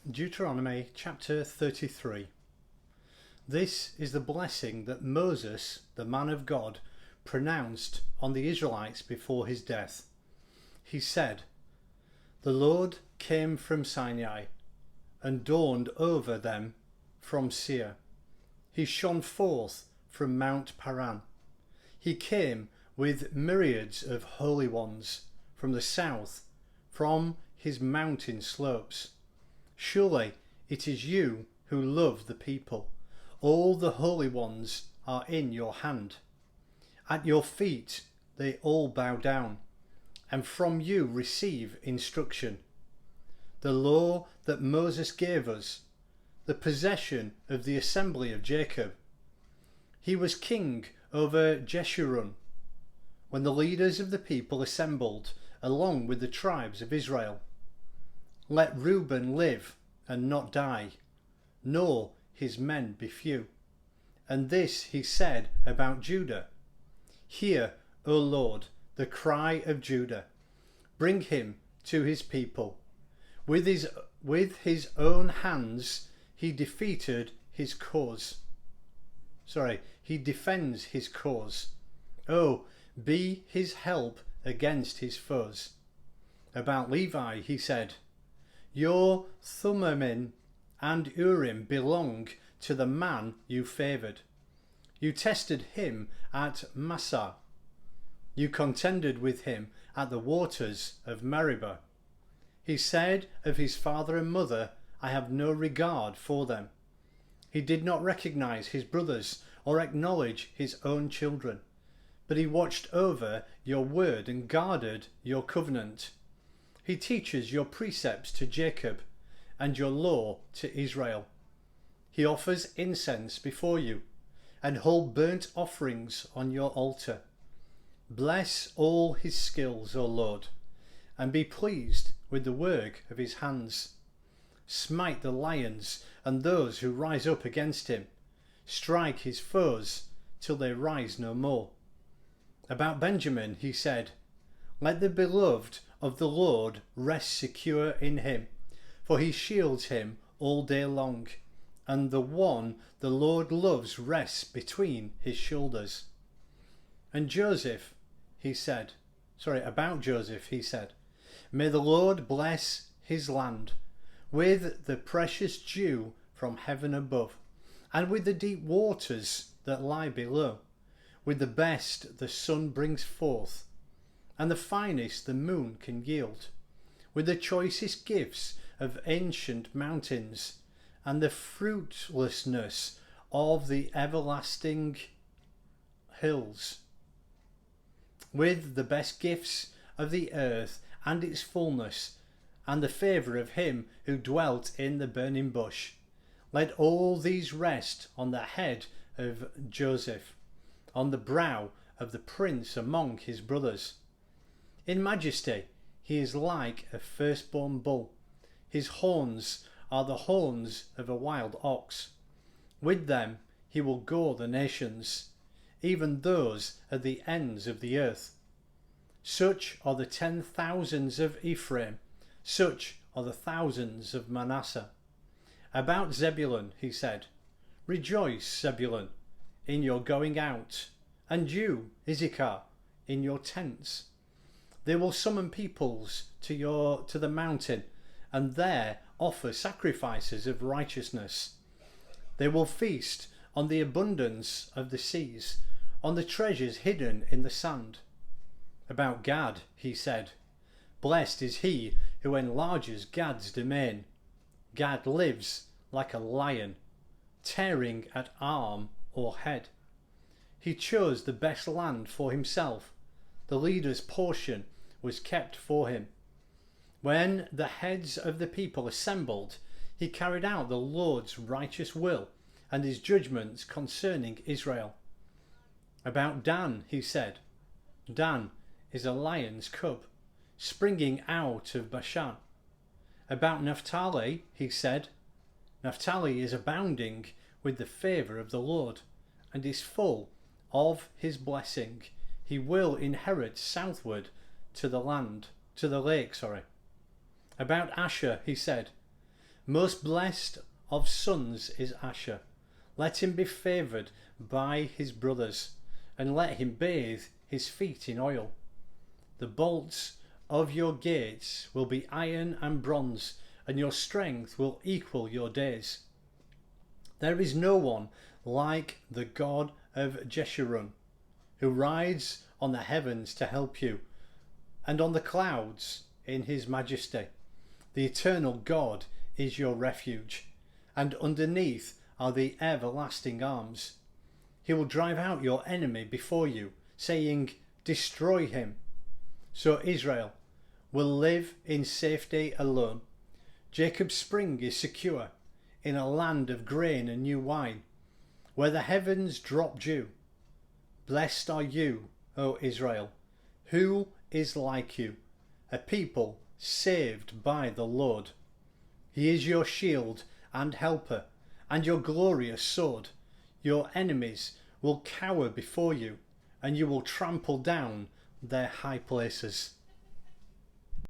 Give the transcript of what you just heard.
Deuteronomy chapter 33. This is the blessing that Moses, the man of God, pronounced on the Israelites before his death. He said, "The Lord came from Sinai and dawned over them from Seir. He shone forth from Mount Paran. He came with myriads of holy ones from the south, from his mountain slopes. Surely it is you who love the people. All the holy ones are in your hand. At your feet they all bow down, and from you receive instruction. The law that Moses gave us, the possession of the assembly of Jacob. He was king over Jeshurun, when the leaders of the people assembled along with the tribes of Israel. Let Reuben live and not die, nor his men be few." And this he said about Judah. "Hear, O Lord, the cry of Judah. Bring him to his people. With his own hands he defeated his cause. He defends his cause. Oh, be his help against his foes." About Levi he said, "Your Thummim and Urim belong to the man you favoured. You tested him at Massah. You contended with him at the waters of Meribah. He said of his father and mother, 'I have no regard for them.' He did not recognize his brothers or acknowledge his own children, but he watched over your word and guarded your covenant. He teaches your precepts to Jacob and your law to Israel. He offers incense before you and whole burnt offerings on your altar. Bless all his skills, O Lord, and be pleased with the work of his hands. Smite the lions and those who rise up against him. Strike his foes till they rise no more." About Benjamin he said, "Let the beloved of the Lord rest secure in him, for he shields him all day long, and the one the Lord loves rests between his shoulders." And about Joseph he said, "May the Lord bless his land with the precious dew from heaven above, and with the deep waters that lie below, with the best the sun brings forth, and the finest the moon can yield, with the choicest gifts of ancient mountains, and the fruitfulness of the everlasting hills, with the best gifts of the earth and its fullness, and the favour of him who dwelt in the burning bush. Let all these rest on the head of Joseph, on the brow of the prince among his brothers. In majesty he is like a firstborn bull. His horns are the horns of a wild ox. With them he will gore the nations, even those at the ends of the earth. Such are the 10,000s of Ephraim, such are the thousands of Manasseh." About Zebulun he said, "Rejoice, Zebulun, in your going out, and you, Issachar, in your tents. They will summon peoples to the mountain, and there offer sacrifices of righteousness. They will feast on the abundance of the seas, on the treasures hidden in the sand." About Gad he said, "Blessed is he who enlarges Gad's domain. Gad lives like a lion, tearing at arm or head. He chose the best land for himself. The leader's portion was kept for him. When the heads of the people assembled, he carried out the Lord's righteous will and his judgments concerning Israel." About Dan he said, "Dan is a lion's cub, springing out of Bashan." About Naphtali he said, "Naphtali is abounding with the favour of the Lord, and is full of his blessing. He will inherit southward to the lake. About Asher he said, Most blessed of sons is Asher. Let him be favoured by his brothers, and let him bathe his feet in oil. The bolts of your gates will be iron and bronze, and your strength will equal your days. There is no one like the God of Jeshurun, who rides on the heavens to help you, and on the clouds in his majesty. The eternal God is your refuge, and underneath are the everlasting arms. He will drive out your enemy before you, saying, "Destroy him." So Israel will live in safety alone. Jacob's spring is secure in a land of grain and new wine, where the heavens drop dew. Blessed are you, O Israel. Who is like you, a people saved by the Lord? He is your shield and helper, and your glorious sword. Your enemies will cower before you, and you will trample down their high places.